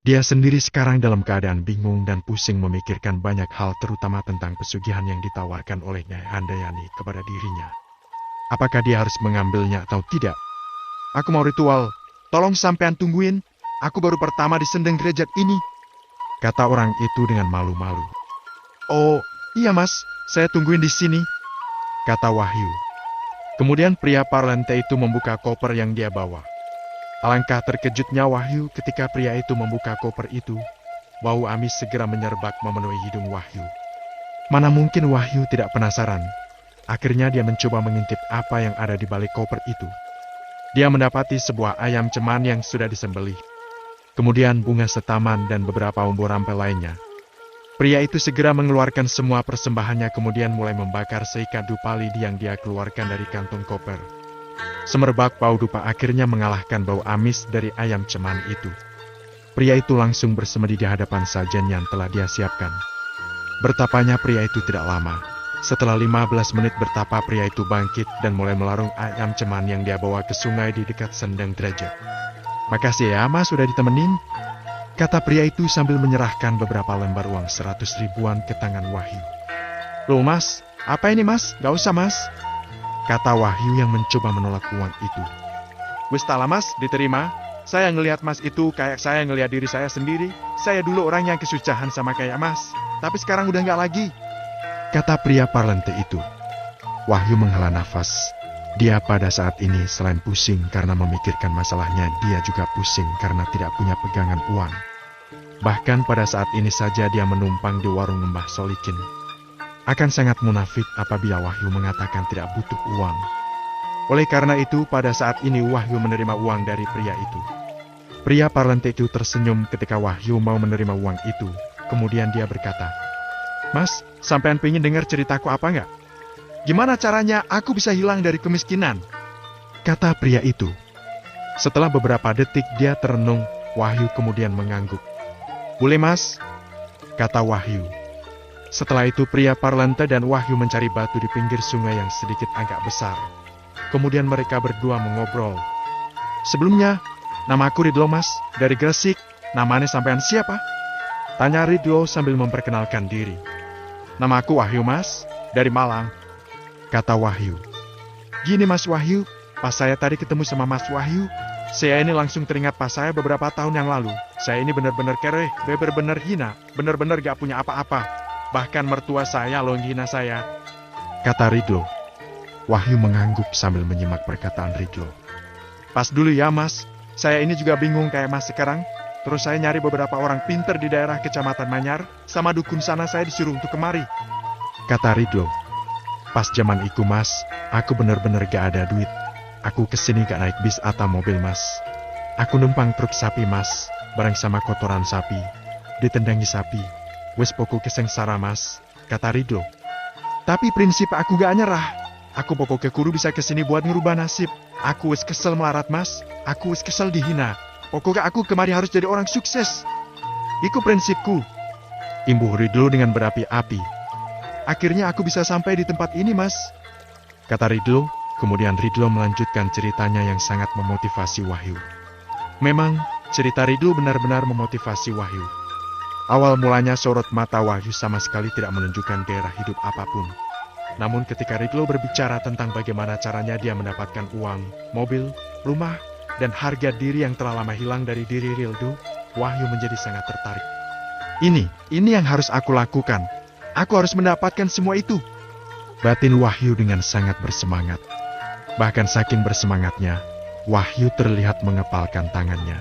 Dia sendiri sekarang dalam keadaan bingung dan pusing memikirkan banyak hal terutama tentang pesugihan yang ditawarkan oleh Nyai Handayani kepada dirinya. Apakah dia harus mengambilnya atau tidak? Aku mau ritual, tolong sampean tungguin, aku baru pertama di sendeng derajat ini, kata orang itu dengan malu-malu. Oh, iya mas, saya tungguin di sini, kata Wahyu. Kemudian pria parlente itu membuka koper yang dia bawa. Alangkah terkejutnya Wahyu ketika pria itu membuka koper itu. Bau amis segera menyerbak memenuhi hidung Wahyu. Mana mungkin Wahyu tidak penasaran. Akhirnya dia mencoba mengintip apa yang ada di balik koper itu. Dia mendapati sebuah ayam ceman yang sudah disembelih. Kemudian bunga setaman dan beberapa umbur rampel lainnya. Pria itu segera mengeluarkan semua persembahannya kemudian mulai membakar seikat dupa lidi yang dia keluarkan dari kantong koper. Semerbak bau dupa akhirnya mengalahkan bau amis dari ayam ceman itu. Pria itu langsung bersemedi di hadapan sajen yang telah dia siapkan. Bertapanya pria itu tidak lama. Setelah 15 menit bertapa pria itu bangkit dan mulai melarung ayam ceman yang dia bawa ke sungai di dekat sendeng derajat. Makasih ya mas sudah ditemenin, kata pria itu sambil menyerahkan beberapa lembar uang 100 ribuan ke tangan Wahyu. Loh mas, apa ini mas? Gak usah mas, kata Wahyu yang mencoba menolak uang itu. Wis tala mas, diterima. Saya ngelihat mas itu kayak saya ngelihat diri saya sendiri. Saya dulu orang yang kesucahan sama kayak mas, tapi sekarang udah gak lagi, kata pria parlente itu. Wahyu menghela nafas. Dia pada saat ini selain pusing karena memikirkan masalahnya, dia juga pusing karena tidak punya pegangan uang. Bahkan pada saat ini saja dia menumpang di warung Mbah Solikin. Akan sangat munafik apabila Wahyu mengatakan tidak butuh uang. Oleh karena itu pada saat ini Wahyu menerima uang dari pria itu. Pria parlente itu tersenyum ketika Wahyu mau menerima uang itu. Kemudian dia berkata, Mas, sampean pengen dengar ceritaku apa enggak? Gimana caranya aku bisa hilang dari kemiskinan? Kata pria itu. Setelah beberapa detik dia terenung, Wahyu kemudian mengangguk. Boleh mas, kata Wahyu. Setelah itu pria parlante dan Wahyu mencari batu di pinggir sungai yang sedikit agak besar. Kemudian mereka berdua mengobrol. Sebelumnya, namaku Ridlo mas, dari Gresik. Namanya sampean siapa? Tanya Ridlo sambil memperkenalkan diri. Namaku Wahyu mas, dari Malang, kata Wahyu. Gini mas Wahyu, pas saya tadi ketemu sama mas Wahyu, saya ini langsung teringat pas saya beberapa tahun yang lalu. Saya ini benar-benar kereh, benar-benar hina, benar-benar gak punya apa-apa. Bahkan mertua saya loh hina saya, kata Ridlo. Wahyu mengangguk sambil menyimak perkataan Ridlo. Pas dulu ya mas, saya ini juga bingung kayak mas sekarang. Terus saya nyari beberapa orang pinter di daerah Kecamatan Manyar, sama dukun sana saya disuruh untuk kemari, kata Ridlo. Pas zaman itu mas, aku bener-bener gak ada duit. Aku kesini gak naik bis atau mobil mas. Aku numpang truk sapi mas, bareng sama kotoran sapi, ditendangi sapi. Wes pokok kesengsara mas, kata Ridlo. Tapi prinsip aku gak nyerah. Aku pokoknya kudu bisa kesini buat ngerubah nasib. Aku wes kesel melarat mas, aku wes kesel dihina. Pokoknya aku kemari harus jadi orang sukses. Iku prinsipku, imbuh Ridlo dengan berapi-api. Akhirnya aku bisa sampai di tempat ini mas, kata Ridlo. Kemudian Ridlo melanjutkan ceritanya yang sangat memotivasi Wahyu. Memang, cerita Ridlo benar-benar memotivasi Wahyu. Awal mulanya sorot mata Wahyu sama sekali tidak menunjukkan gairah hidup apapun. Namun ketika Ridlo berbicara tentang bagaimana caranya dia mendapatkan uang, mobil, rumah, dan harga diri yang telah lama hilang dari diri Ridlo, Wahyu menjadi sangat tertarik. Ini yang harus aku lakukan. Aku harus mendapatkan semua itu, batin Wahyu dengan sangat bersemangat. Bahkan saking bersemangatnya, Wahyu terlihat mengepalkan tangannya.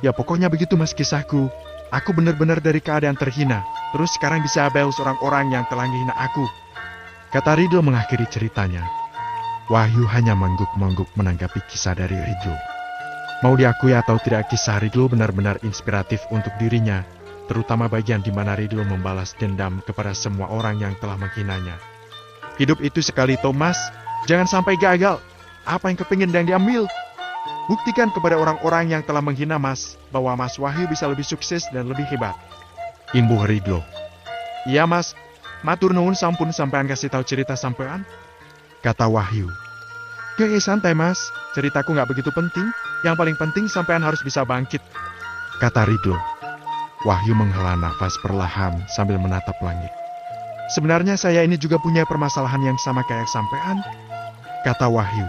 Ya pokoknya begitu mas kisahku. Aku benar-benar dari keadaan terhina, terus sekarang bisa balas orang-orang yang telah menghina aku, kata Ridlo mengakhiri ceritanya. Wahyu hanya mengangguk-mengangguk menanggapi kisah dari Ridlo. Mau diakui atau tidak, kisah Ridlo benar-benar inspiratif untuk dirinya, terutama bagian di mana Ridlo membalas dendam kepada semua orang yang telah menghinanya. Hidup itu sekali Thomas, jangan sampai gagal. Apa yang kepingin dan diambil. Buktikan kepada orang-orang yang telah menghina mas, bahwa mas Wahyu bisa lebih sukses dan lebih hebat, imbuh Ridlo. Iya mas, matur nuwun sampun sampean kasih tahu cerita sampean, kata Wahyu. Santai mas, ceritaku gak begitu penting. Yang paling penting sampean harus bisa bangkit, kata Ridlo. Wahyu menghela nafas perlahan sambil menatap langit. Sebenarnya saya ini juga punya permasalahan yang sama kayak sampean, kata Wahyu.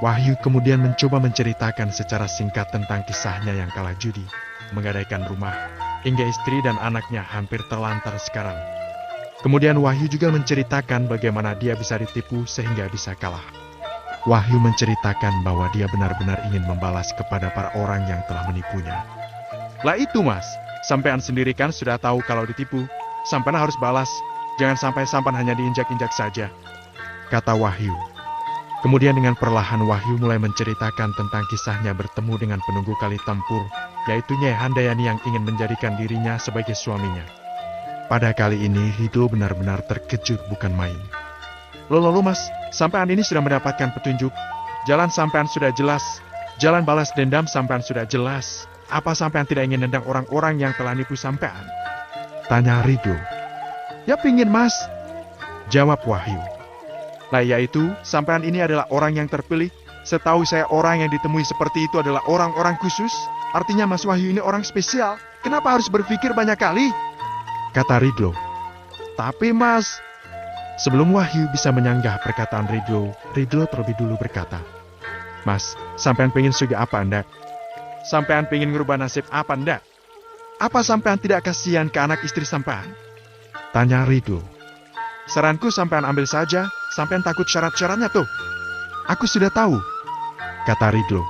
Wahyu kemudian mencoba menceritakan secara singkat tentang kisahnya yang kalah judi, menggadaikan rumah, hingga istri dan anaknya hampir terlantar sekarang. Kemudian Wahyu juga menceritakan bagaimana dia bisa ditipu sehingga bisa kalah. Wahyu menceritakan bahwa dia benar-benar ingin membalas kepada para orang yang telah menipunya. Lah itu mas, sampean sendiri kan sudah tahu kalau ditipu, sampean harus balas, jangan sampai sampean hanya diinjak-injak saja, kata Wahyu. Kemudian dengan perlahan Wahyu mulai menceritakan tentang kisahnya bertemu dengan penunggu kali tempur, yaitu Nyai Handayani yang ingin menjadikan dirinya sebagai suaminya. Pada kali ini Ridho benar-benar terkejut bukan main. Lalu mas, sampean ini sudah mendapatkan petunjuk. Jalan sampean sudah jelas. Jalan balas dendam sampean sudah jelas. Apa sampean tidak ingin nendang orang-orang yang telah nipu sampean? Tanya Ridho. Ya pingin mas, jawab Wahyu. Lah yaitu, sampean ini adalah orang yang terpilih. Setahu saya orang yang ditemui seperti itu adalah orang-orang khusus. Artinya mas Wahyu ini orang spesial. Kenapa harus berpikir banyak kali? Kata Ridho. Tapi mas, sebelum Wahyu bisa menyanggah perkataan Ridho terlebih dulu berkata, Mas, sampean pengen sugih apa ndak? Sampean pengen ngerubah nasib apa ndak? Apa sampean tidak kasihan ke anak istri sampean? Tanya Ridho. Saranku sampean ambil saja, sampean takut syarat-syaratnya tuh. Aku sudah tahu, kata Ridho.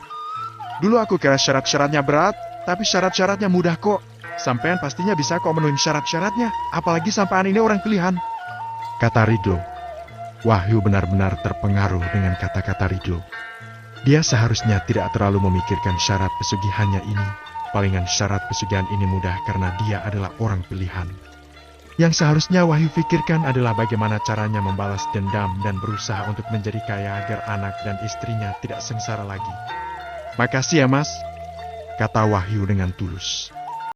Dulu aku kira syarat-syaratnya berat, tapi syarat-syaratnya mudah kok. Sampean pastinya bisa kok memenuhi syarat-syaratnya, apalagi sampean ini orang pilihan, kata Ridho. Wahyu benar-benar terpengaruh dengan kata-kata Ridho. Dia seharusnya tidak terlalu memikirkan syarat pesugihannya ini. Palingan syarat pesugihan ini mudah karena dia adalah orang pilihan. Yang seharusnya Wahyu pikirkan adalah bagaimana caranya membalas dendam dan berusaha untuk menjadi kaya agar anak dan istrinya tidak sengsara lagi. Makasih ya mas, kata Wahyu dengan tulus.